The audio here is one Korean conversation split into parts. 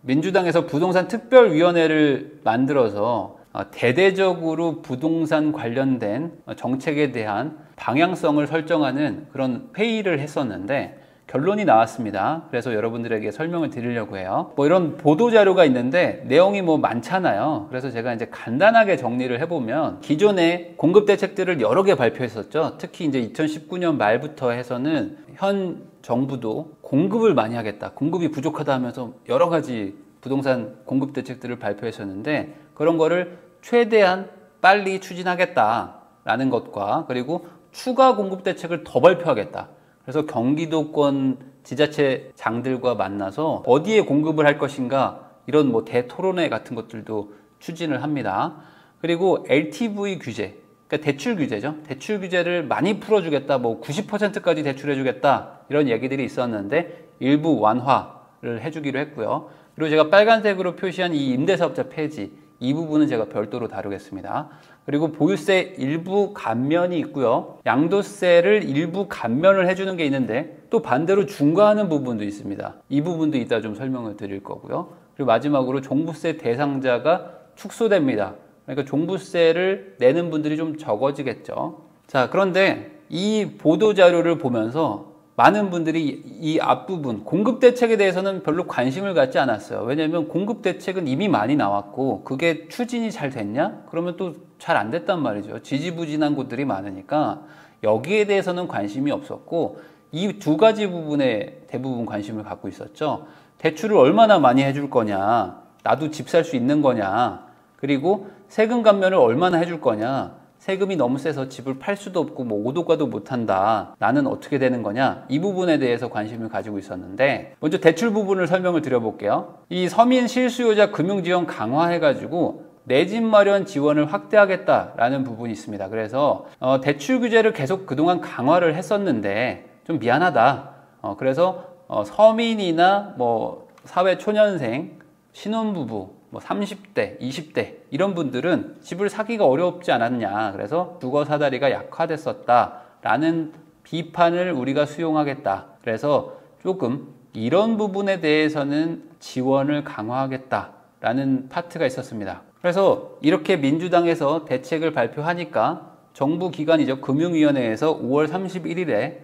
민주당에서 부동산 특별위원회를 만들어서 대대적으로 부동산 관련된 정책에 대한 방향성을 설정하는 그런 회의를 했었는데 결론이 나왔습니다. 그래서 여러분들에게 설명을 드리려고 해요. 이런 보도자료가 있는데 내용이 많잖아요. 그래서 제가 이제 간단하게 정리를 해보면 기존에 공급대책들을 여러 개 발표했었죠. 특히 이제 2019년 말부터 해서는 현 정부도 공급을 많이 하겠다, 공급이 부족하다 하면서 여러 가지 부동산 공급대책들을 발표했었는데 그런 거를 최대한 빨리 추진하겠다라는 것과 그리고 추가 공급대책을 더 발표하겠다. 그래서 경기도권 지자체장들과 만나서 어디에 공급을 할 것인가 이런 대토론회 같은 것들도 추진을 합니다. 그리고 LTV 규제, 그러니까 대출 규제죠. 대출 규제를 많이 풀어주겠다, 90%까지 대출해주겠다 이런 얘기들이 있었는데 일부 완화를 해주기로 했고요. 그리고 제가 빨간색으로 표시한 이 임대사업자 폐지, 이 부분은 제가 별도로 다루겠습니다. 그리고 보유세 일부 감면이 있고요. 양도세를 일부 감면을 해주는 게 있는데 또 반대로 중과하는 부분도 있습니다. 이 부분도 이따 좀 설명을 드릴 거고요. 그리고 마지막으로 종부세 대상자가 축소됩니다. 그러니까 종부세를 내는 분들이 좀 적어지겠죠. 자, 그런데 이 보도자료를 보면서 많은 분들이 이 앞부분 공급대책에 대해서는 별로 관심을 갖지 않았어요. 왜냐하면 공급대책은 이미 많이 나왔고 그게 추진이 잘 됐냐? 그러면 또 잘 안 됐단 말이죠. 지지부진한 곳들이 많으니까 여기에 대해서는 관심이 없었고 이 두 가지 부분에 대부분 관심을 갖고 있었죠. 대출을 얼마나 많이 해줄 거냐, 나도 집 살 수 있는 거냐, 그리고 세금 감면을 얼마나 해줄 거냐, 세금이 너무 세서 집을 팔 수도 없고 오도가도 못한다, 나는 어떻게 되는 거냐, 이 부분에 대해서 관심을 가지고 있었는데 먼저 대출 부분을 설명을 드려볼게요. 이 서민 실수요자 금융지원 강화해가지고 내 집 마련 지원을 확대하겠다라는 부분이 있습니다. 그래서 대출 규제를 계속 그동안 강화를 했었는데 좀 미안하다. 그래서 서민이나 사회초년생, 신혼부부, 30대, 20대 이런 분들은 집을 사기가 어렵지 않았냐, 그래서 주거 사다리가 약화됐었다라는 비판을 우리가 수용하겠다. 그래서 조금 이런 부분에 대해서는 지원을 강화하겠다라는 파트가 있었습니다. 그래서 이렇게 민주당에서 대책을 발표하니까 정부 기관이죠. 금융위원회에서 5월 31일에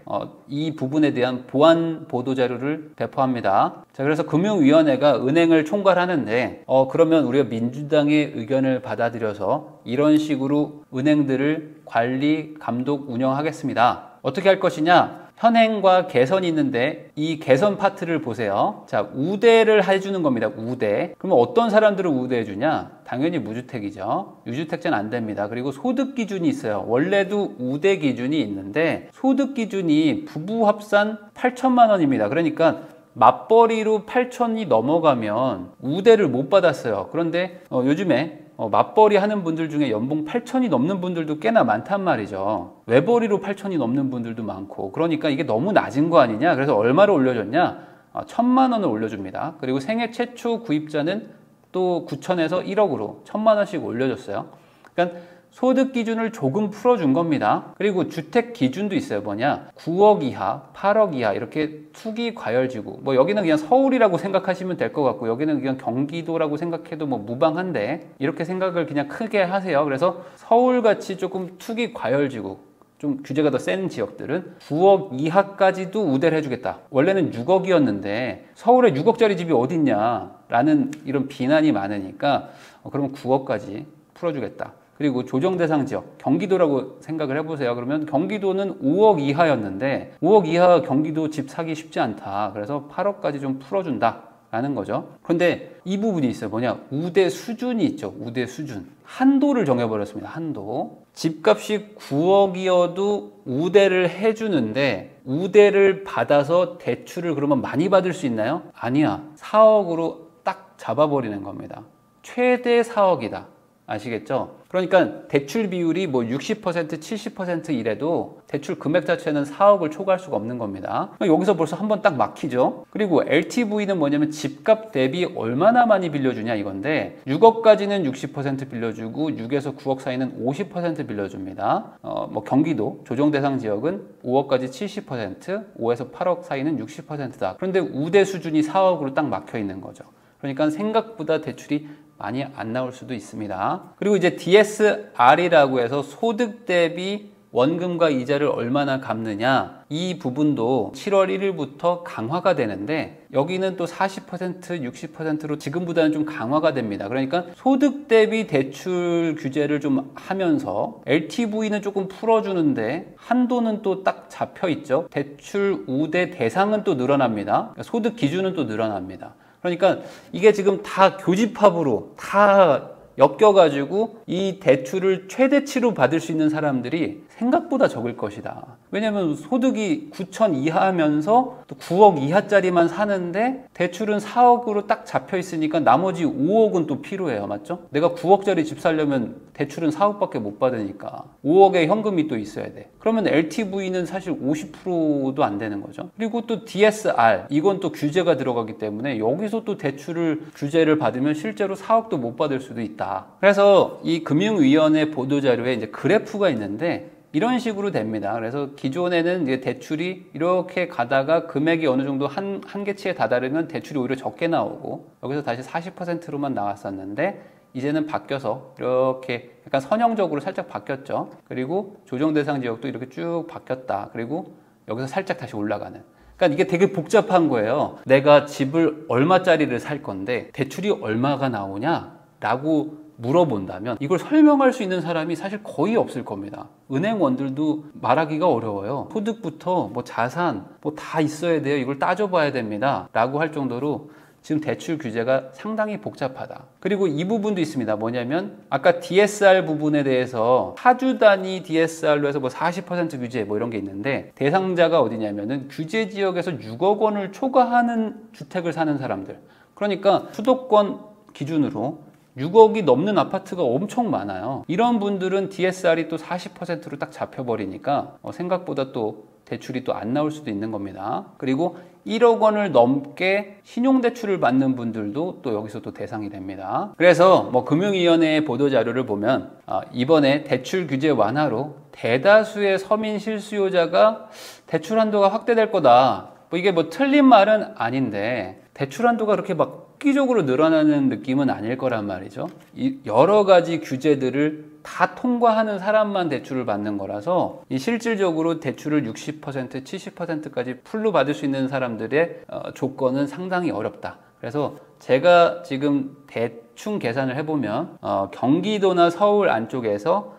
이 부분에 대한 보완 보도자료를 배포합니다. 자, 그래서 금융위원회가 은행을 총괄하는데 그러면 우리가 민주당의 의견을 받아들여서 이런 식으로 은행들을 관리, 감독, 운영하겠습니다. 어떻게 할 것이냐? 현행과 개선이 있는데 이 개선 파트를 보세요. 자, 우대를 해주는 겁니다. 우대. 그러면 어떤 사람들을 우대해 주냐? 당연히 무주택이죠. 유주택자는 안 됩니다. 그리고 소득 기준이 있어요. 원래도 우대 기준이 있는데 소득 기준이 부부 합산 8천만 원입니다. 그러니까 맞벌이로 8천이 넘어가면 우대를 못 받았어요. 그런데 요즘에 맞벌이 하는 분들 중에 연봉 8천이 넘는 분들도 꽤나 많단 말이죠. 외벌이로 8천이 넘는 분들도 많고, 그러니까 이게 너무 낮은 거 아니냐. 그래서 얼마를 올려줬냐? 1,000만 원을 올려줍니다. 그리고 생애 최초 구입자는 또 9천에서 1억으로 1,000만 원씩 올려줬어요. 그러니까 소득 기준을 조금 풀어준 겁니다. 그리고 주택 기준도 있어요. 뭐냐? 9억 이하, 8억 이하 이렇게 투기 과열지구. 여기는 그냥 서울이라고 생각하시면 될 것 같고 여기는 그냥 경기도라고 생각해도 무방한데 이렇게 생각을 그냥 크게 하세요. 그래서 서울같이 조금 투기 과열지구, 좀 규제가 더 센 지역들은 9억 이하까지도 우대를 해주겠다. 원래는 6억이었는데 서울에 6억짜리 집이 어딨냐 라는 이런 비난이 많으니까 그러면 9억까지 풀어주겠다. 그리고 조정 대상 지역, 경기도라고 생각을 해보세요. 그러면 경기도는 5억 이하였는데 5억 이하 경기도 집 사기 쉽지 않다. 그래서 8억까지 좀 풀어준다 라는 거죠. 그런데 이 부분이 있어요. 뭐냐? 우대 수준이 있죠. 우대 수준. 한도를 정해버렸습니다. 한도. 집값이 9억이어도 우대를 해주는데 우대를 받아서 대출을 그러면 많이 받을 수 있나요? 아니야. 4억으로 딱 잡아버리는 겁니다. 최대 4억이다. 아시겠죠? 그러니까 대출 비율이 60%, 70% 이래도 대출 금액 자체는 4억을 초과할 수가 없는 겁니다. 여기서 벌써 한번 딱 막히죠. 그리고 LTV는 뭐냐면 집값 대비 얼마나 많이 빌려주냐 이건데 6억까지는 60% 빌려주고 6에서 9억 사이는 50% 빌려줍니다. 경기도 조정 대상 지역은 5억까지 70%, 5에서 8억 사이는 60%다. 그런데 우대 수준이 4억으로 딱 막혀 있는 거죠. 그러니까 생각보다 대출이 많이 안 나올 수도 있습니다. 그리고 이제 DSR이라고 해서 소득 대비 원금과 이자를 얼마나 갚느냐, 이 부분도 7월 1일부터 강화가 되는데 여기는 또 40%, 60%로 지금보다는 좀 강화가 됩니다. 그러니까 소득 대비 대출 규제를 좀 하면서 LTV는 조금 풀어주는데 한도는 또 딱 잡혀 있죠. 대출 우대 대상은 또 늘어납니다. 소득 기준은 또 늘어납니다. 그러니까 이게 지금 다 교집합으로 다 엮여가지고 이 대출을 최대치로 받을 수 있는 사람들이 생각보다 적을 것이다. 왜냐하면 소득이 9천 이하면서 또 9억 이하짜리만 사는데 대출은 4억으로 딱 잡혀 있으니까 나머지 5억은 또 필요해요. 맞죠? 내가 9억짜리 집 살려면 대출은 4억밖에 못 받으니까 5억의 현금이 또 있어야 돼. 그러면 LTV는 사실 50%도 안 되는 거죠. 그리고 또 DSR, 이건 또 규제가 들어가기 때문에 여기서 또 대출을 규제를 받으면 실제로 4억도 못 받을 수도 있다. 그래서 이 금융위원회 보도자료에 이제 그래프가 있는데 이런 식으로 됩니다. 그래서 기존에는 이제 대출이 이렇게 가다가 금액이 어느 정도 한계치에 다다르면 대출이 오히려 적게 나오고 여기서 다시 40%로만 나왔었는데 이제는 바뀌어서 이렇게 약간 선형적으로 살짝 바뀌었죠. 그리고 조정 대상 지역도 이렇게 쭉 바뀌었다. 그리고 여기서 살짝 다시 올라가는. 그러니까 이게 되게 복잡한 거예요. 내가 집을 얼마짜리를 살 건데 대출이 얼마가 나오냐? 라고 물어본다면 이걸 설명할 수 있는 사람이 사실 거의 없을 겁니다. 은행원들도 말하기가 어려워요. 소득부터 뭐 자산 뭐 다 있어야 돼요. 이걸 따져봐야 됩니다. 라고 할 정도로 지금 대출 규제가 상당히 복잡하다. 그리고 이 부분도 있습니다. 뭐냐면 아까 DSR 부분에 대해서 하주 단위 DSR로 해서 뭐 40% 규제 뭐 이런 게 있는데 대상자가 어디냐면은 규제 지역에서 6억 원을 초과하는 주택을 사는 사람들. 그러니까 수도권 기준으로 6억이 넘는 아파트가 엄청 많아요. 이런 분들은 DSR이 또 40%로 딱 잡혀버리니까 생각보다 또 대출이 또 안 나올 수도 있는 겁니다. 그리고 1억 원을 넘게 신용대출을 받는 분들도 또 여기서 또 대상이 됩니다. 그래서 뭐 금융위원회의 보도자료를 보면 이번에 대출 규제 완화로 대다수의 서민 실수요자가 대출 한도가 확대될 거다. 뭐 이게 뭐 틀린 말은 아닌데 대출 한도가 그렇게 막 획기적으로 늘어나는 느낌은 아닐 거란 말이죠. 이 여러 가지 규제들을 다 통과하는 사람만 대출을 받는 거라서 이 실질적으로 대출을 60%, 70%까지 풀로 받을 수 있는 사람들의 조건은 상당히 어렵다. 그래서 제가 지금 대충 계산을 해보면 경기도나 서울 안쪽에서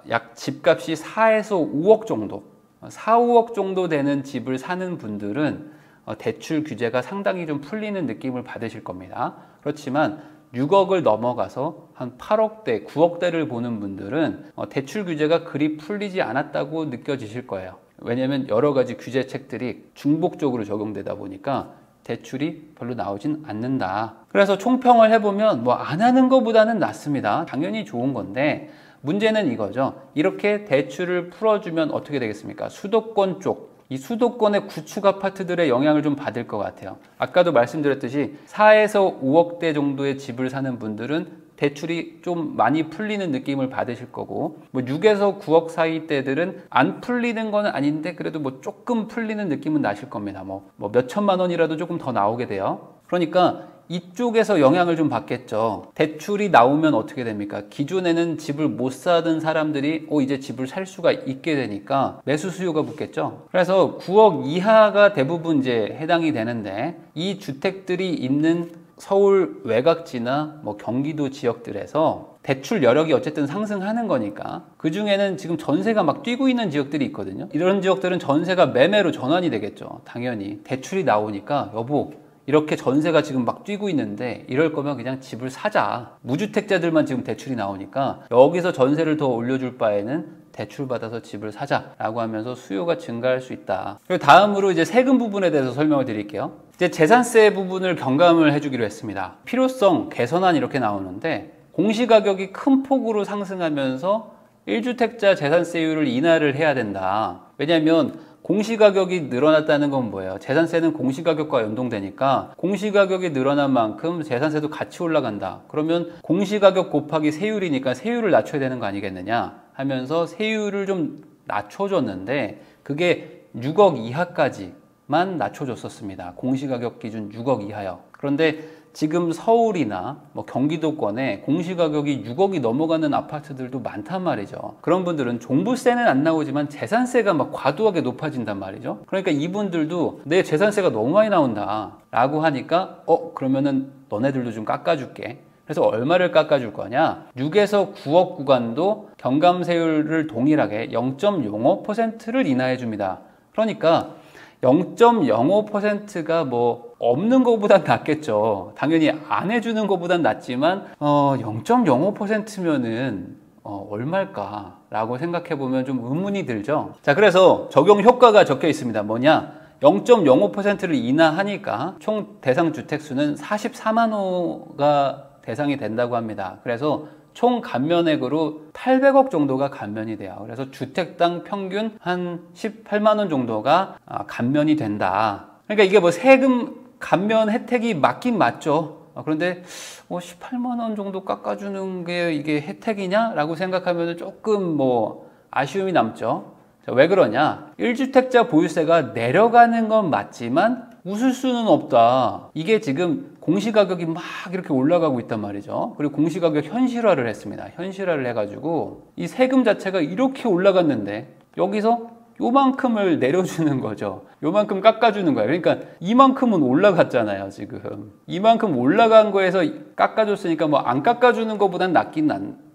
약 집값이 4에서 5억 정도, 4, 5억 정도 되는 집을 사는 분들은 대출 규제가 상당히 좀 풀리는 느낌을 받으실 겁니다. 그렇지만 6억을 넘어가서 한 8억대, 9억대를 보는 분들은 대출 규제가 그리 풀리지 않았다고 느껴지실 거예요. 왜냐하면 여러 가지 규제책들이 중복적으로 적용되다 보니까 대출이 별로 나오진 않는다. 그래서 총평을 해보면 뭐 안 하는 것보다는 낫습니다. 당연히 좋은 건데 문제는 이거죠. 이렇게 대출을 풀어주면 어떻게 되겠습니까? 수도권 쪽, 이 수도권의 구축 아파트들의 영향을 좀 받을 것 같아요. 아까도 말씀드렸듯이 4에서 5억대 정도의 집을 사는 분들은 대출이 좀 많이 풀리는 느낌을 받으실 거고 뭐 6에서 9억 사이대들은 안 풀리는 건 아닌데 그래도 뭐 조금 풀리는 느낌은 나실 겁니다. 뭐 몇천만 원이라도 조금 더 나오게 돼요. 그러니까 이쪽에서 영향을 좀 받겠죠. 대출이 나오면 어떻게 됩니까? 기존에는 집을 못 사던 사람들이 이제 집을 살 수가 있게 되니까 매수 수요가 붙겠죠. 그래서 9억 이하가 대부분 이제 해당이 되는데 이 주택들이 있는 서울 외곽지나 뭐 경기도 지역들에서 대출 여력이 어쨌든 상승하는 거니까 그 중에는 지금 전세가 막 뛰고 있는 지역들이 있거든요. 이런 지역들은 전세가 매매로 전환이 되겠죠. 당연히 대출이 나오니까 여보 이렇게 전세가 지금 막 뛰고 있는데 이럴 거면 그냥 집을 사자. 무주택자들만 지금 대출이 나오니까 여기서 전세를 더 올려줄 바에는 대출 받아서 집을 사자라고 하면서 수요가 증가할 수 있다. 그리고 다음으로 이제 세금 부분에 대해서 설명을 드릴게요. 이제 재산세 부분을 경감을 해주기로 했습니다. 필요성, 개선안 이렇게 나오는데 공시가격이 큰 폭으로 상승하면서 1주택자 재산세율을 인하를 해야 된다. 왜냐하면 공시가격이 늘어났다는 건 뭐예요? 재산세는 공시가격과 연동되니까 공시가격이 늘어난 만큼 재산세도 같이 올라간다. 그러면 공시가격 곱하기 세율이니까 세율을 낮춰야 되는 거 아니겠느냐 하면서 세율을 좀 낮춰줬는데 그게 6억 이하까지만 낮춰줬었습니다. 공시가격 기준 6억 이하요. 그런데 지금 서울이나 뭐 경기도권에 공시가격이 6억이 넘어가는 아파트들도 많단 말이죠. 그런 분들은 종부세는 안 나오지만 재산세가 막 과도하게 높아진단 말이죠. 그러니까 이분들도 내 재산세가 너무 많이 나온다 라고 하니까 그러면은 너네들도 좀 깎아줄게. 그래서 얼마를 깎아줄 거냐? 6에서 9억 구간도 경감세율을 동일하게 0.05%를 인하해 줍니다. 그러니까 0.05%가 뭐 없는 것보단 낫겠죠. 당연히 안 해주는 것보단 낫지만 0.05%면은 얼마일까? 라고 생각해 보면 좀 의문이 들죠. 자, 그래서 적용 효과가 적혀 있습니다. 뭐냐? 0.05%를 인하하니까 총 대상 주택 수는 44만 호가 대상이 된다고 합니다. 그래서 총 감면액으로 800억 정도가 감면이 돼요. 그래서 주택당 평균 한 18만 원 정도가 감면이 된다. 그러니까 이게 뭐 세금 감면 혜택이 맞긴 맞죠. 그런데 18만 원 정도 깎아주는 게 이게 혜택이냐? 라고 생각하면 조금 뭐 아쉬움이 남죠. 자, 왜 그러냐? 1주택자 보유세가 내려가는 건 맞지만 웃을 수는 없다. 이게 지금 공시가격이 막 이렇게 올라가고 있단 말이죠. 그리고 공시가격 현실화를 했습니다. 현실화를 해가지고 이 세금 자체가 이렇게 올라갔는데 여기서 요만큼을 내려주는 거죠. 요만큼 깎아주는 거예요. 그러니까 이만큼은 올라갔잖아요, 지금. 이만큼 올라간 거에서 깎아줬으니까 뭐 안 깎아주는 것보단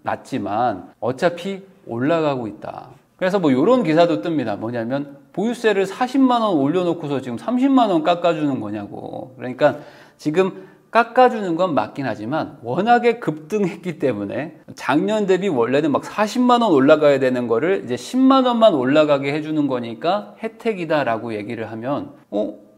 낫지만 어차피 올라가고 있다. 그래서 뭐 이런 기사도 뜹니다. 뭐냐면 보유세를 40만 원 올려놓고서 지금 30만 원 깎아주는 거냐고. 그러니까 지금 깎아주는 건 맞긴 하지만 워낙에 급등했기 때문에 작년 대비 원래는 막 40만 원 올라가야 되는 거를 이제 10만 원만 올라가게 해주는 거니까 혜택이다라고 얘기를 하면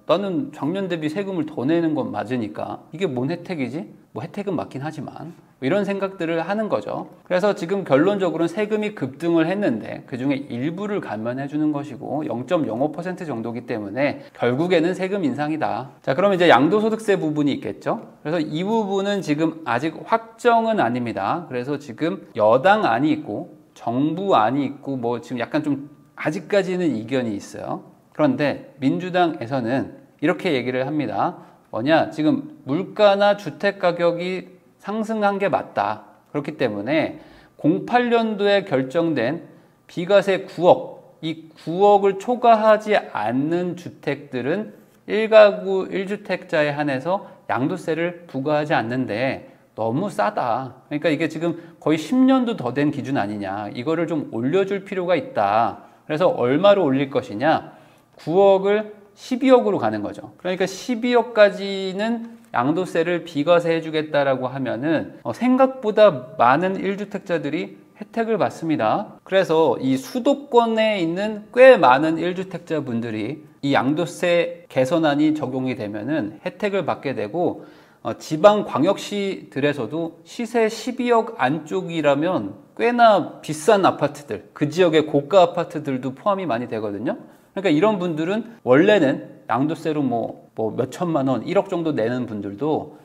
나는 작년 대비 세금을 더 내는 건 맞으니까 이게 뭔 혜택이지? 뭐 혜택은 맞긴 하지만 이런 생각들을 하는 거죠. 그래서 지금 결론적으로는 세금이 급등을 했는데 그중에 일부를 감면해 주는 것이고 0.05% 정도이기 때문에 결국에는 세금 인상이다. 자, 그럼 이제 양도소득세 부분이 있겠죠. 그래서 이 부분은 지금 아직 확정은 아닙니다. 그래서 지금 여당안이 있고 정부안이 있고 뭐 지금 약간 좀 아직까지는 이견이 있어요. 그런데 민주당에서는 이렇게 얘기를 합니다. 뭐냐? 지금 물가나 주택 가격이 상승한 게 맞다. 그렇기 때문에 08년도에 결정된 비과세 9억, 이 9억을 초과하지 않는 주택들은 1가구 1주택자에 한해서 양도세를 부과하지 않는데 너무 싸다. 그러니까 이게 지금 거의 10년도 더 된 기준 아니냐. 이거를 좀 올려줄 필요가 있다. 그래서 얼마로 올릴 것이냐? 9억을 12억으로 가는 거죠. 그러니까 12억까지는 양도세를 비과세 해주겠다라고 하면은 생각보다 많은 1주택자들이 혜택을 받습니다. 그래서 이 수도권에 있는 꽤 많은 1주택자 분들이 이 양도세 개선안이 적용이 되면은 혜택을 받게 되고 지방 광역시들에서도 시세 12억 안쪽이라면 꽤나 비싼 아파트들, 그 지역의 고가 아파트들도 포함이 많이 되거든요. 그러니까 이런 분들은 원래는 양도세로 뭐 몇천만 원, 1억 정도 내는 분들도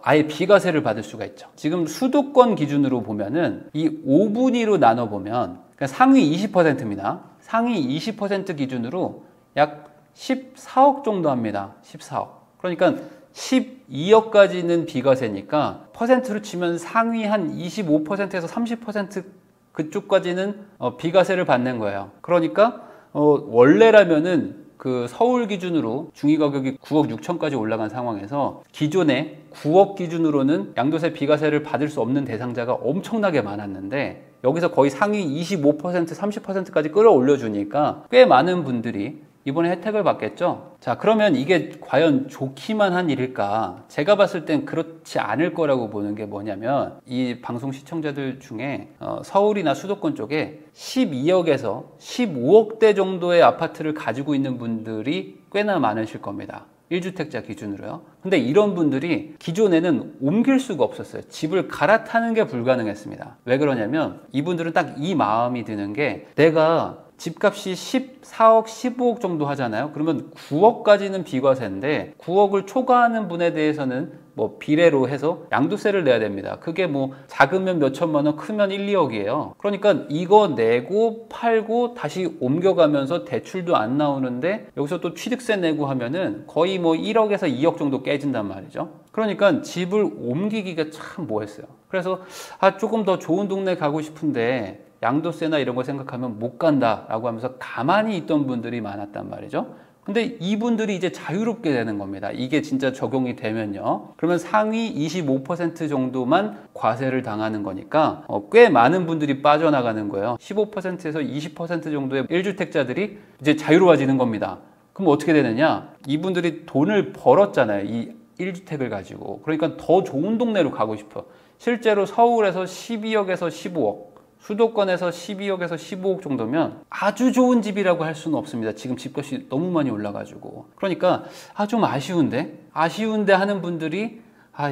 아예 비과세를 받을 수가 있죠. 지금 수도권 기준으로 보면은 이 5분위로 나눠보면 상위 20%입니다. 상위 20% 기준으로 약 14억 정도 합니다. 14억. 그러니까 12억까지는 비과세니까 퍼센트로 치면 상위 한 25%에서 30% 그쪽까지는 비과세를 받는 거예요. 그러니까 원래라면은 그 서울 기준으로 중위가격이 9억 6천까지 올라간 상황에서 기존에 9억 기준으로는 양도세 비과세를 받을 수 없는 대상자가 엄청나게 많았는데 여기서 거의 상위 25%, 30%까지 끌어올려 주니까 꽤 많은 분들이 이번에 혜택을 받겠죠. 자, 그러면 이게 과연 좋기만 한 일일까? 제가 봤을 땐 그렇지 않을 거라고 보는 게 뭐냐면 이 방송 시청자들 중에 서울이나 수도권 쪽에 12억에서 15억대 정도의 아파트를 가지고 있는 분들이 꽤나 많으실 겁니다. 1주택자 기준으로요. 근데 이런 분들이 기존에는 옮길 수가 없었어요. 집을 갈아타는 게 불가능했습니다. 왜 그러냐면 이분들은 딱 이 마음이 드는 게 내가 집값이 14억, 15억 정도 하잖아요. 그러면 9억까지는 비과세인데 9억을 초과하는 분에 대해서는 뭐 비례로 해서 양도세를 내야 됩니다. 그게 뭐 작으면 몇 천만 원, 크면 1, 2억이에요. 그러니까 이거 내고 팔고 다시 옮겨가면서 대출도 안 나오는데 여기서 또 취득세 내고 하면은 거의 뭐 1억에서 2억 정도 깨진단 말이죠. 그러니까 집을 옮기기가 참 뭐했어요. 그래서 조금 더 좋은 동네 가고 싶은데 양도세나 이런 거 생각하면 못 간다라고 하면서 가만히 있던 분들이 많았단 말이죠. 근데 이분들이 이제 자유롭게 되는 겁니다. 이게 진짜 적용이 되면요. 그러면 상위 25% 정도만 과세를 당하는 거니까 꽤 많은 분들이 빠져나가는 거예요. 15%에서 20% 정도의 1주택자들이 이제 자유로워지는 겁니다. 그럼 어떻게 되느냐? 이분들이 돈을 벌었잖아요. 이 1주택을 가지고. 그러니까 더 좋은 동네로 가고 싶어. 실제로 서울에서 12억에서 15억. 수도권에서 12억에서 15억 정도면 아주 좋은 집이라고 할 수는 없습니다. 지금 집값이 너무 많이 올라가지고. 그러니까 좀 아쉬운데 하는 분들이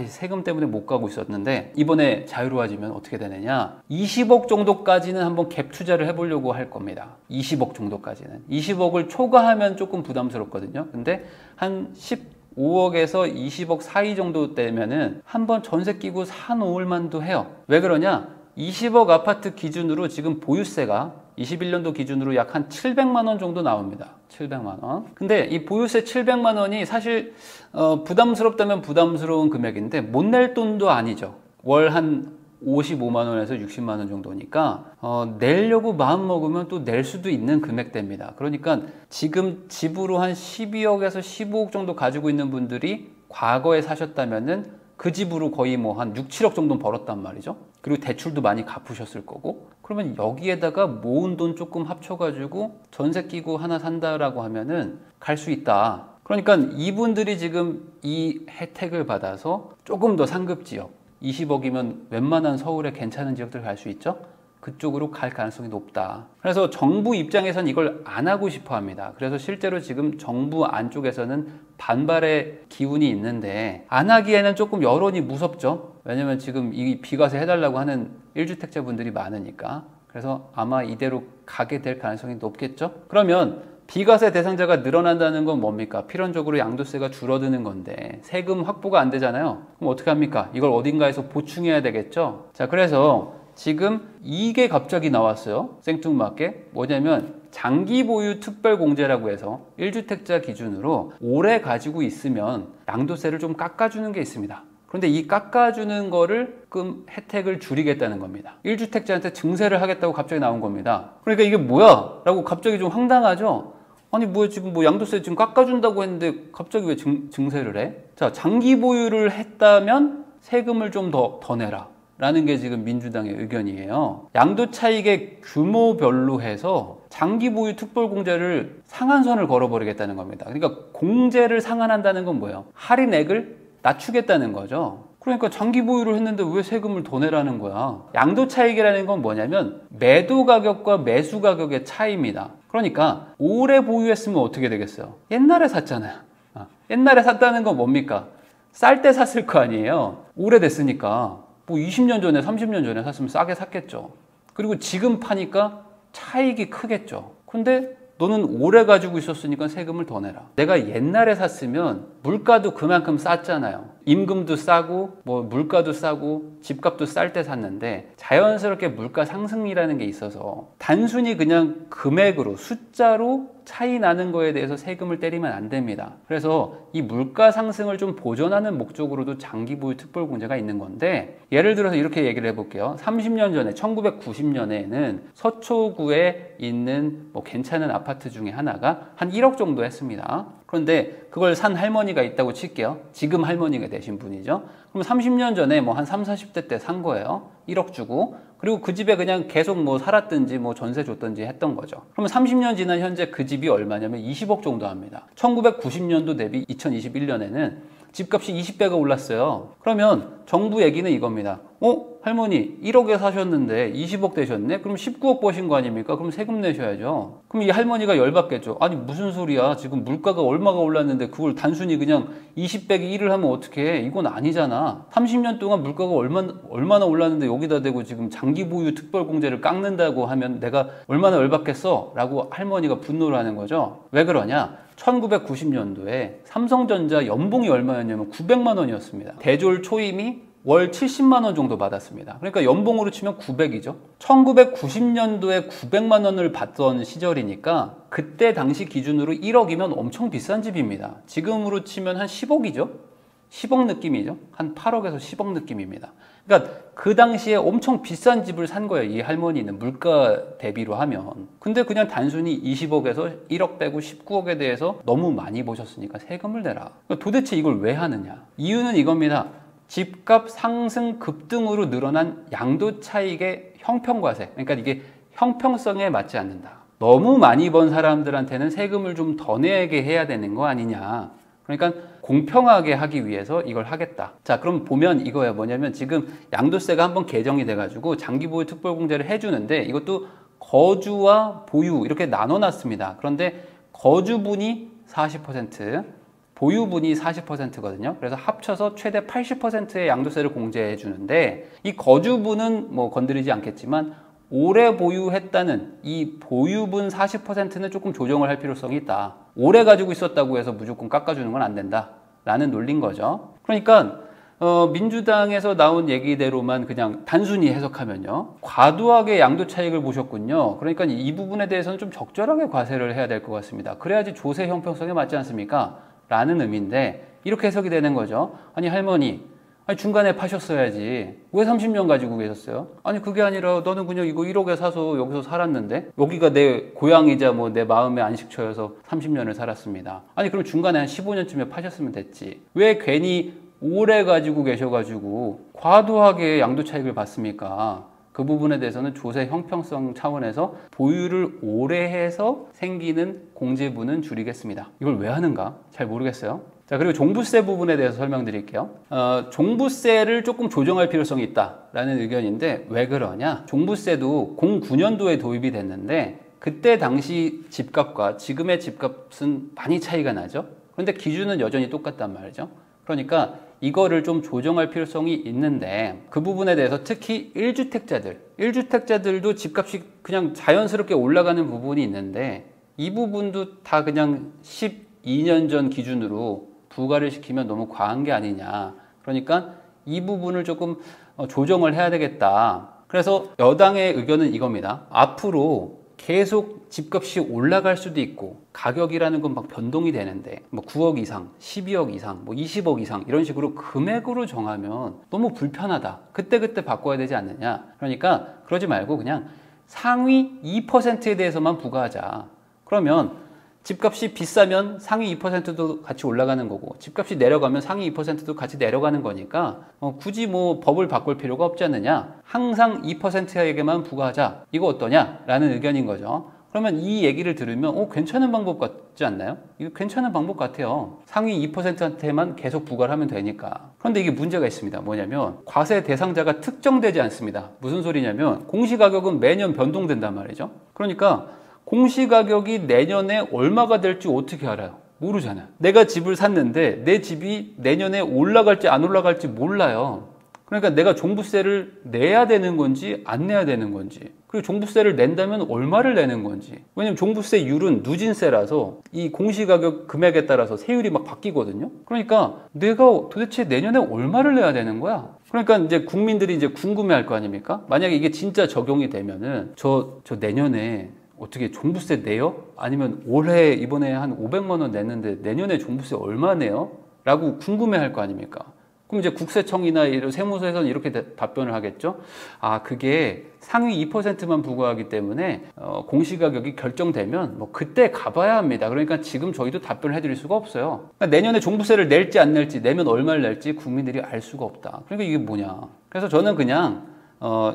세금 때문에 못 가고 있었는데 이번에 자유로워지면 어떻게 되느냐, 20억 정도까지는 한번 갭 투자를 해보려고 할 겁니다. 20억 정도까지는. 20억을 초과하면 조금 부담스럽거든요. 근데 한 15억에서 20억 사이 정도 되면은 한번 전세 끼고 사놓을 만도 해요. 왜 그러냐? 20억 아파트 기준으로 지금 보유세가 21년도 기준으로 약 한 700만 원 정도 나옵니다. 700만 원. 근데 이 보유세 700만 원이 사실 부담스럽다면 부담스러운 금액인데 못 낼 돈도 아니죠. 월 한 55만 원에서 60만 원 정도니까 내려고 마음 먹으면 또 낼 수도 있는 금액대입니다. 그러니까 지금 집으로 한 12억에서 15억 정도 가지고 있는 분들이 과거에 사셨다면은 그 집으로 거의 뭐 한 6, 7억 정도 벌었단 말이죠. 그리고 대출도 많이 갚으셨을 거고. 그러면 여기에다가 모은 돈 조금 합쳐가지고 전세 끼고 하나 산다라고 하면은 갈 수 있다. 그러니까 이분들이 지금 이 혜택을 받아서 조금 더 상급 지역, 20억이면 웬만한 서울에 괜찮은 지역들 갈 수 있죠. 그쪽으로 갈 가능성이 높다. 그래서 정부 입장에선 이걸 안 하고 싶어 합니다. 그래서 실제로 지금 정부 안쪽에서는 반발의 기운이 있는데 안 하기에는 조금 여론이 무섭죠. 왜냐면 지금 이 비과세 해달라고 하는 1주택자 분들이 많으니까. 그래서 아마 이대로 가게 될 가능성이 높겠죠. 그러면 비과세 대상자가 늘어난다는 건 뭡니까? 필연적으로 양도세가 줄어드는 건데 세금 확보가 안 되잖아요. 그럼 어떻게 합니까? 이걸 어딘가에서 보충해야 되겠죠. 자, 그래서 지금 이게 갑자기 나왔어요. 생뚱맞게. 뭐냐면 장기 보유 특별공제라고 해서 1주택자 기준으로 오래 가지고 있으면 양도세를 좀 깎아주는 게 있습니다. 그런데 이 깎아주는 거를 혜택을 줄이겠다는 겁니다. 1주택자한테 증세를 하겠다고 갑자기 나온 겁니다. 그러니까 이게 뭐야? 라고 갑자기 좀 황당하죠? 아니 뭐야, 지금 뭐 양도세 지금 깎아준다고 했는데 갑자기 왜 증세를 해? 자, 장기 보유를 했다면 세금을 좀 더 내라 라는 게 지금 민주당의 의견이에요. 양도 차익의 규모별로 해서 장기 보유 특별공제를 상한선을 걸어버리겠다는 겁니다. 그러니까 공제를 상한한다는 건 뭐예요? 할인액을 낮추겠다는 거죠. 그러니까 장기 보유를 했는데 왜 세금을 더 내라는 거야? 양도 차익이라는 건 뭐냐면 매도 가격과 매수 가격의 차이입니다. 그러니까 오래 보유했으면 어떻게 되겠어요? 옛날에 샀잖아요. 옛날에 샀다는 건 뭡니까? 쌀 때 샀을 거 아니에요. 오래됐으니까. 뭐 20년 전에 30년 전에 샀으면 싸게 샀겠죠. 그리고 지금 파니까 차익이 크겠죠. 근데 너는 오래 가지고 있었으니까 세금을 더 내라. 내가 옛날에 샀으면 물가도 그만큼 쌌잖아요. 임금도 싸고 뭐 물가도 싸고 집값도 쌀 때 샀는데 자연스럽게 물가 상승이라는 게 있어서 단순히 그냥 금액으로 숫자로 차이 나는 거에 대해서 세금을 때리면 안 됩니다. 그래서 이 물가 상승을 좀 보전하는 목적으로도 장기 보유 특별공제가 있는 건데, 예를 들어서 이렇게 얘기를 해볼게요. 30년 전에 1990년에는 서초구에 있는 뭐 괜찮은 아파트 중에 하나가 한 1억 정도 했습니다. 그런데 그걸 산 할머니가 있다고 칠게요. 지금 할머니가 되신 분이죠. 그럼 30년 전에 뭐 한 30, 40대 때 산 거예요. 1억 주고. 그리고 그 집에 그냥 계속 뭐 살았든지 뭐 전세 줬든지 했던 거죠. 그러면 30년 지난 현재 그 집이 얼마냐면 20억 정도 합니다. 1990년도 대비 2021년에는 집값이 20배가 올랐어요. 그러면 정부 얘기는 이겁니다. 할머니 1억에 사셨는데 20억 되셨네? 그럼 19억 버신 거 아닙니까? 그럼 세금 내셔야죠. 그럼 이 할머니가 열받겠죠. 아니 무슨 소리야. 지금 물가가 얼마가 올랐는데 그걸 단순히 그냥 20배기 1을 하면 어떻게 해. 이건 아니잖아. 30년 동안 물가가 얼마나 올랐는데 여기다 대고 지금 장기 보유 특별공제를 깎는다고 하면 내가 얼마나 열받겠어? 라고 할머니가 분노를 하는 거죠. 왜 그러냐? 1990년도에 삼성전자 연봉이 얼마였냐면 900만 원이었습니다. 대졸 초임이 월 70만 원 정도 받았습니다. 그러니까 연봉으로 치면 900이죠. 1990년도에 900만 원을 받던 시절이니까 그때 당시 기준으로 1억이면 엄청 비싼 집입니다. 지금으로 치면 한 10억이죠. 10억 느낌이죠. 한 8억에서 10억 느낌입니다. 그러니까 그 당시에 엄청 비싼 집을 산 거예요. 이 할머니는 물가 대비로 하면. 근데 그냥 단순히 20억에서 1억 빼고 19억에 대해서 너무 많이 보셨으니까 세금을 내라. 그러니까 도대체 이걸 왜 하느냐? 이유는 이겁니다. 집값 상승 급등으로 늘어난 양도 차익의 형평과세. 그러니까 이게 형평성에 맞지 않는다. 너무 많이 번 사람들한테는 세금을 좀 더 내게 해야 되는 거 아니냐. 그러니까 공평하게 하기 위해서 이걸 하겠다. 자, 그럼 보면 이거야. 뭐냐면 지금 양도세가 한번 개정이 돼가지고 장기보유 특별공제를 해주는데 이것도 거주와 보유 이렇게 나눠놨습니다. 그런데 거주분이 40%, 보유분이 40%거든요. 그래서 합쳐서 최대 80%의 양도세를 공제해 주는데 이 거주분은 뭐 건드리지 않겠지만 오래 보유했다는 이 보유분 40%는 조금 조정을 할 필요성이 있다. 오래 가지고 있었다고 해서 무조건 깎아주는 건 안 된다 라는 논리인 거죠. 그러니까 민주당에서 나온 얘기대로만 그냥 단순히 해석하면요, 과도하게 양도 차익을 보셨군요. 그러니까 이 부분에 대해서는 좀 적절하게 과세를 해야 될 것 같습니다. 그래야지 조세 형평성에 맞지 않습니까? 라는 의미인데 이렇게 해석이 되는 거죠. 아니 할머니, 아니 중간에 파셨어야지. 왜 30년 가지고 계셨어요? 아니 그게 아니라 너는 그냥 이거 1억에 사서 여기서 살았는데 여기가 내 고향이자 뭐 내 마음의 안식처여서 30년을 살았습니다. 아니 그럼 중간에 한 15년쯤에 파셨으면 됐지. 왜 괜히 오래 가지고 계셔가지고 과도하게 양도 차익을 받습니까? 그 부분에 대해서는 조세 형평성 차원에서 보유를 오래 해서 생기는 공제분은 줄이겠습니다. 이걸 왜 하는가? 잘 모르겠어요. 자, 그리고 종부세 부분에 대해서 설명드릴게요. 종부세를 조금 조정할 필요성이 있다라는 의견인데 왜 그러냐? 종부세도 09년도에 도입이 됐는데 그때 당시 집값과 지금의 집값은 많이 차이가 나죠. 그런데 기준은 여전히 똑같단 말이죠. 그러니까 이거를 좀 조정할 필요성이 있는데 그 부분에 대해서 특히 1주택자들도 집값이 그냥 자연스럽게 올라가는 부분이 있는데 이 부분도 다 그냥 12년 전 기준으로 부과를 시키면 너무 과한 게 아니냐. 그러니까 이 부분을 조금 조정을 해야 되겠다. 그래서 여당의 의견은 이겁니다. 앞으로 계속 집값이 올라갈 수도 있고 가격이라는 건 막 변동이 되는데 뭐 9억 이상, 12억 이상, 뭐 20억 이상 이런 식으로 금액으로 정하면 너무 불편하다. 그때그때 바꿔야 되지 않느냐. 그러니까 그러지 말고 그냥 상위 2%에 대해서만 부과하자. 그러면 집값이 비싸면 상위 2%도 같이 올라가는 거고 집값이 내려가면 상위 2%도 같이 내려가는 거니까 굳이 뭐 법을 바꿀 필요가 없지 않느냐. 항상 2%에게만 부과하자. 이거 어떠냐? 라는 의견인 거죠. 그러면 이 얘기를 들으면 괜찮은 방법 같지 않나요? 이거 괜찮은 방법 같아요. 상위 2%한테만 계속 부과를 하면 되니까. 그런데 이게 문제가 있습니다. 뭐냐면 과세 대상자가 특정되지 않습니다. 무슨 소리냐면 공시가격은 매년 변동된단 말이죠. 그러니까 공시가격이 내년에 얼마가 될지 어떻게 알아요? 모르잖아요. 내가 집을 샀는데 내 집이 내년에 올라갈지 안 올라갈지 몰라요. 그러니까 내가 종부세를 내야 되는 건지 안 내야 되는 건지, 그리고 종부세를 낸다면 얼마를 내는 건지. 왜냐면 종부세율은 누진세라서 이 공시가격 금액에 따라서 세율이 막 바뀌거든요. 그러니까 내가 도대체 내년에 얼마를 내야 되는 거야? 그러니까 이제 국민들이 이제 궁금해할 거 아닙니까? 만약에 이게 진짜 적용이 되면은 저 내년에 어떻게 종부세 내요? 아니면 올해 이번에 한 500만 원 냈는데 내년에 종부세 얼마 내요? 라고 궁금해할 거 아닙니까? 그럼 이제 국세청이나 이런 세무서에서는 이렇게 답변을 하겠죠. 아, 그게 상위 2%만 부과하기 때문에 공시가격이 결정되면 뭐 그때 가봐야 합니다. 그러니까 지금 저희도 답변을 해드릴 수가 없어요. 그러니까 내년에 종부세를 낼지 안 낼지, 내면 얼마를 낼지 국민들이 알 수가 없다. 그러니까 이게 뭐냐. 그래서 저는 그냥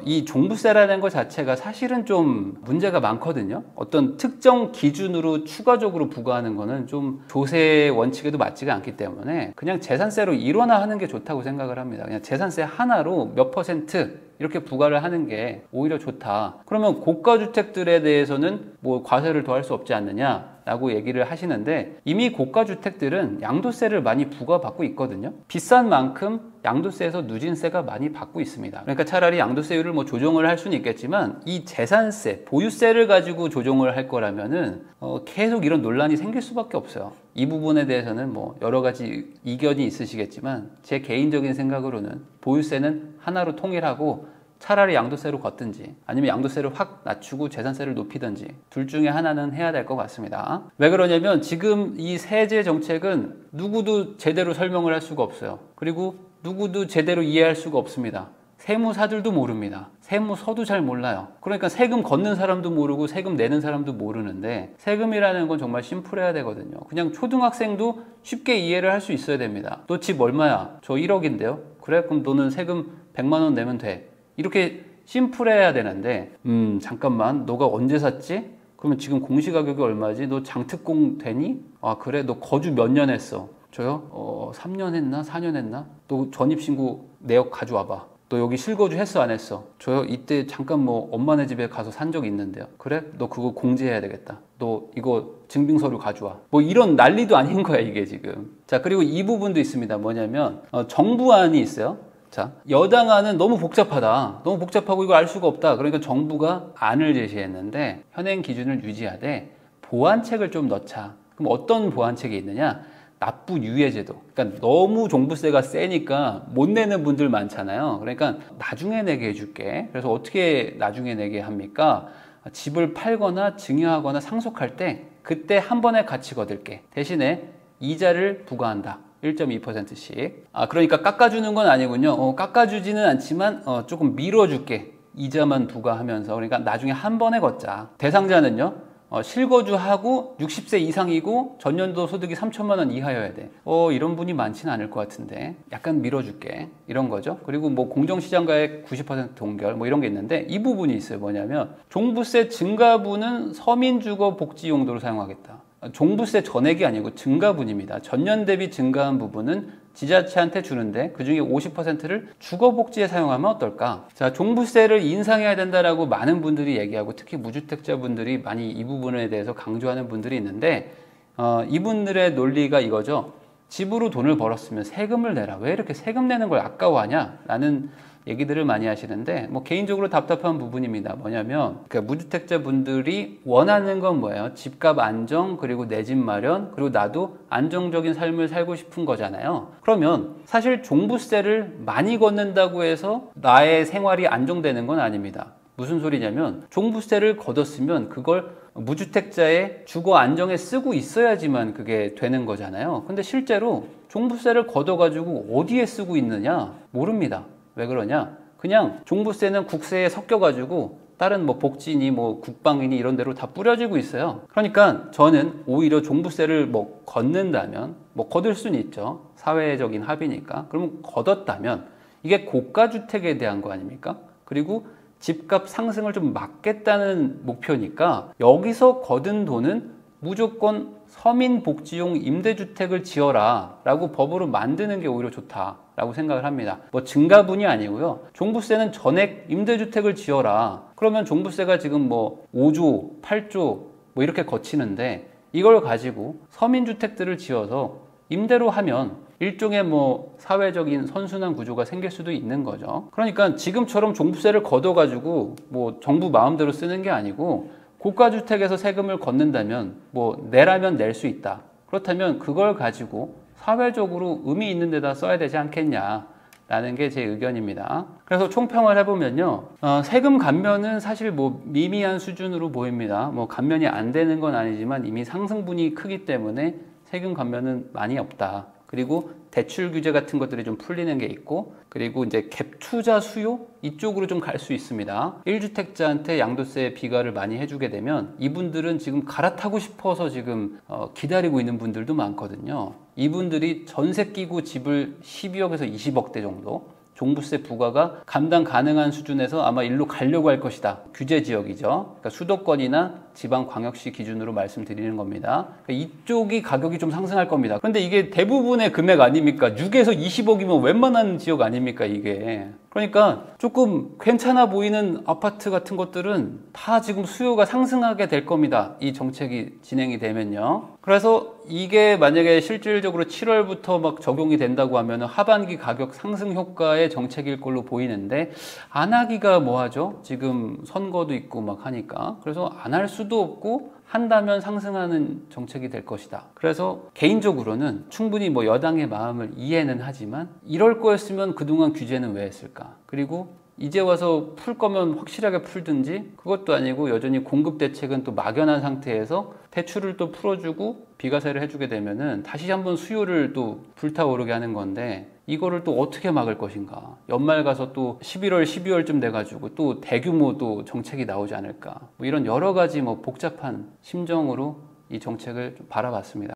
이 종부세라는 것 자체가 사실은 좀 문제가 많거든요. 어떤 특정 기준으로 추가적으로 부과하는 거는 좀 조세 원칙에도 맞지가 않기 때문에 그냥 재산세로 일원화하는 게 좋다고 생각을 합니다. 그냥 재산세 하나로 몇 퍼센트 이렇게 부과를 하는 게 오히려 좋다. 그러면 고가 주택들에 대해서는 뭐 과세를 더 할 수 없지 않느냐라고 얘기를 하시는데, 이미 고가 주택들은 양도세를 많이 부과받고 있거든요. 비싼 만큼 양도세에서 누진세가 많이 받고 있습니다. 그러니까 차라리 양도세율을 뭐 조정을 할 수는 있겠지만, 이 재산세, 보유세를 가지고 조정을 할 거라면은 계속 이런 논란이 생길 수밖에 없어요. 이 부분에 대해서는 뭐 여러 가지 이견이 있으시겠지만, 제 개인적인 생각으로는 보유세는 하나로 통일하고 차라리 양도세로 걷든지 아니면 양도세를 확 낮추고 재산세를 높이든지 둘 중에 하나는 해야 될 것 같습니다. 왜 그러냐면 지금 이 세제 정책은 누구도 제대로 설명을 할 수가 없어요. 그리고 누구도 제대로 이해할 수가 없습니다. 세무사들도 모릅니다. 세무서도 잘 몰라요. 그러니까 세금 걷는 사람도 모르고 세금 내는 사람도 모르는데, 세금이라는 건 정말 심플해야 되거든요. 그냥 초등학생도 쉽게 이해를 할 수 있어야 됩니다. 너 집 얼마야? 저 1억인데요. 그래? 그럼 너는 세금 100만 원 내면 돼. 이렇게 심플해야 되는데, 잠깐만, 너가 언제 샀지? 그러면 지금 공시가격이 얼마지? 너 장특공 되니? 아 그래? 너 거주 몇 년 했어? 저요? 3년 했나? 4년 했나? 너 전입신고 내역 가져와봐. 너 여기 실거주 했어 안 했어? 저요? 이때 잠깐 뭐 엄마네 집에 가서 산 적 있는데요. 그래? 너 그거 공제해야 되겠다. 너 이거 증빙서류 가져와. 뭐 이런 난리도 아닌 거야 이게 지금. 자, 그리고 이 부분도 있습니다. 뭐냐면 정부안이 있어요. 자, 여당안은 너무 복잡하다. 너무 복잡하고 이거 알 수가 없다. 그러니까 정부가 안을 제시했는데, 현행 기준을 유지하되 보완책을 좀 넣자. 그럼 어떤 보완책이 있느냐? 납부 유예 제도. 그러니까 너무 종부세가 세니까 못 내는 분들 많잖아요. 그러니까 나중에 내게 해줄게. 그래서 어떻게 나중에 내게 합니까? 집을 팔거나 증여하거나 상속할 때 그때 한 번에 같이 거둘게. 대신에 이자를 부과한다. 1.2%씩. 그러니까 깎아주는 건 아니군요. 깎아주지는 않지만 조금 밀어줄게. 이자만 부과하면서. 그러니까 나중에 한 번에 걷자. 대상자는요, 실거주하고 60세 이상이고 전년도 소득이 3천만 원 이하여야 돼. 이런 분이 많지는 않을 것 같은데 약간 밀어줄게. 이런 거죠. 그리고 뭐 공정시장가액 90% 동결 뭐 이런 게 있는데, 이 부분이 있어요. 뭐냐면 종부세 증가분은 서민주거복지 용도로 사용하겠다. 종부세 전액이 아니고 증가분입니다. 전년 대비 증가한 부분은 지자체한테 주는데 그중에 50%를 주거복지에 사용하면 어떨까? 자, 종부세를 인상해야 된다라고 많은 분들이 얘기하고, 특히 무주택자분들이 많이 이 부분에 대해서 강조하는 분들이 있는데, 이분들의 논리가 이거죠. 집으로 돈을 벌었으면 세금을 내라. 왜 이렇게 세금 내는 걸 아까워하냐? 라는 얘기들을 많이 하시는데, 뭐 개인적으로 답답한 부분입니다. 뭐냐면 무주택자 분들이 원하는 건 뭐예요? 집값 안정, 그리고 내 집 마련, 그리고 나도 안정적인 삶을 살고 싶은 거잖아요. 그러면 사실 종부세를 많이 걷는다고 해서 나의 생활이 안정되는 건 아닙니다. 무슨 소리냐면, 종부세를 걷었으면 그걸 무주택자의 주거 안정에 쓰고 있어야지만 그게 되는 거잖아요. 근데 실제로 종부세를 걷어가지고 어디에 쓰고 있느냐? 모릅니다. 왜 그러냐? 그냥 종부세는 국세에 섞여가지고 다른 뭐 복지니 뭐 국방이니 이런 데로 다 뿌려지고 있어요. 그러니까 저는 오히려 종부세를 뭐 걷는다면, 뭐 걷을 수는 있죠. 사회적인 합의니까. 그러면 걷었다면 이게 고가주택에 대한 거 아닙니까? 그리고 집값 상승을 좀 막겠다는 목표니까 여기서 거둔 돈은 무조건 서민복지용 임대주택을 지어라 라고 법으로 만드는 게 오히려 좋다라고 생각을 합니다. 뭐 증가분이 아니고요. 종부세는 전액 임대주택을 지어라. 그러면 종부세가 지금 뭐 5조, 8조 뭐 이렇게 거치는데, 이걸 가지고 서민주택들을 지어서 임대로 하면 일종의 뭐 사회적인 선순환 구조가 생길 수도 있는 거죠. 그러니까 지금처럼 종부세를 걷어가지고 뭐 정부 마음대로 쓰는 게 아니고, 고가주택에서 세금을 걷는다면 뭐 내라면 낼 수 있다. 그렇다면 그걸 가지고 사회적으로 의미 있는 데다 써야 되지 않겠냐 라는 게 제 의견입니다. 그래서 총평을 해보면요, 세금 감면은 사실 뭐 미미한 수준으로 보입니다. 뭐 감면이 안 되는 건 아니지만 이미 상승분이 크기 때문에 세금 감면은 많이 없다. 그리고 대출 규제 같은 것들이 좀 풀리는 게 있고, 그리고 이제 갭 투자 수요 이쪽으로 좀 갈 수 있습니다. 1주택자한테 양도세 비과를 많이 해주게 되면 이분들은 지금 갈아타고 싶어서 지금 기다리고 있는 분들도 많거든요. 이분들이 전세 끼고 집을 12억에서 20억대 정도 종부세 부과가 감당 가능한 수준에서 아마 일로 가려고 할 것이다. 규제 지역이죠. 그러니까 수도권이나 지방광역시 기준으로 말씀드리는 겁니다. 그러니까 이쪽이 가격이 좀 상승할 겁니다. 그런데 이게 대부분의 금액 아닙니까? 6에서 20억이면 웬만한 지역 아닙니까 이게. 그러니까 조금 괜찮아 보이는 아파트 같은 것들은 다 지금 수요가 상승하게 될 겁니다. 이 정책이 진행이 되면요. 그래서 이게 만약에 실질적으로 7월부터 막 적용이 된다고 하면 하반기 가격 상승 효과의 정책일 걸로 보이는데, 안 하기가 뭐하죠? 지금 선거도 있고 막 하니까. 그래서 안 할 수도 없고, 한다면 상승하는 정책이 될 것이다. 그래서 개인적으로는 충분히 뭐 여당의 마음을 이해는 하지만, 이럴 거였으면 그동안 규제는 왜 했을까? 그리고 이제 와서 풀 거면 확실하게 풀든지, 그것도 아니고 여전히 공급 대책은 또 막연한 상태에서 대출을 또 풀어주고 비과세를 해주게 되면은 다시 한번 수요를 또 불타오르게 하는 건데, 이거를 또 어떻게 막을 것인가? 연말 가서 또 11월, 12월쯤 돼가지고 또 대규모 또 정책이 나오지 않을까? 뭐 이런 여러 가지 뭐 복잡한 심정으로 이 정책을 좀 바라봤습니다.